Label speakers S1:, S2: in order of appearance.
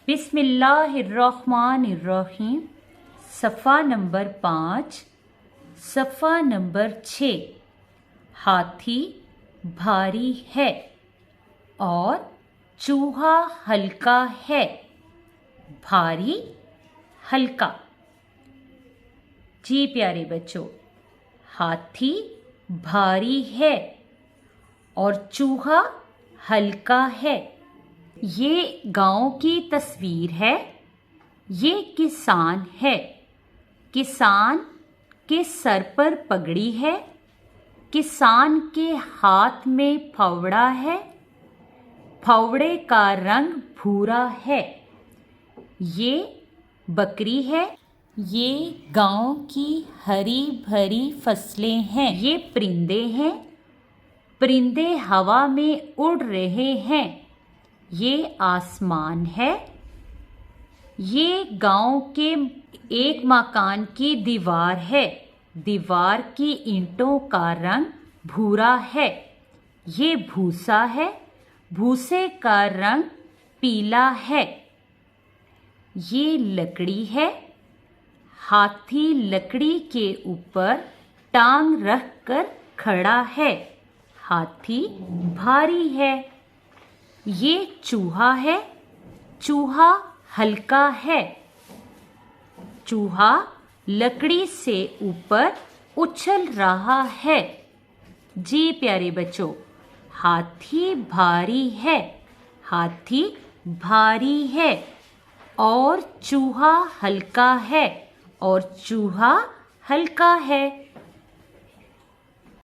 S1: बिस्मिल्लाहिर्रहमानिर्रहीम। सफ़ा नंबर 5, सफ़ा नंबर 6। हाथी भारी है और चूहा हल्का है। भारी, हल्का। जी प्यारे बच्चों, हाथी भारी है और चूहा हल्का है। ये गांव की तस्वीर है। ये किसान है। किसान के सर पर पगड़ी है। किसान के हाथ में फावड़ा है। फावड़े का रंग भूरा है। ये बकरी है। ये गांव की हरी भरी फसलें हैं। ये परिंदे हैं। परिंदे हवा में उड़ रहे हैं। ये आसमान है। ये गांव के एक मकान की दीवार है। दीवार की ईंटों का रंग भूरा है। ये भूसा है। भूसे का रंग पीला है। ये लकड़ी है। हाथी लकड़ी के ऊपर टांग रखकर खड़ा है। हाथी भारी है। ये चूहा है। चूहा हल्का है। चूहा लकड़ी से ऊपर उछल रहा है। जी प्यारे बच्चों, हाथी भारी है। हाथी भारी है और चूहा हल्का है और चूहा हल्का है।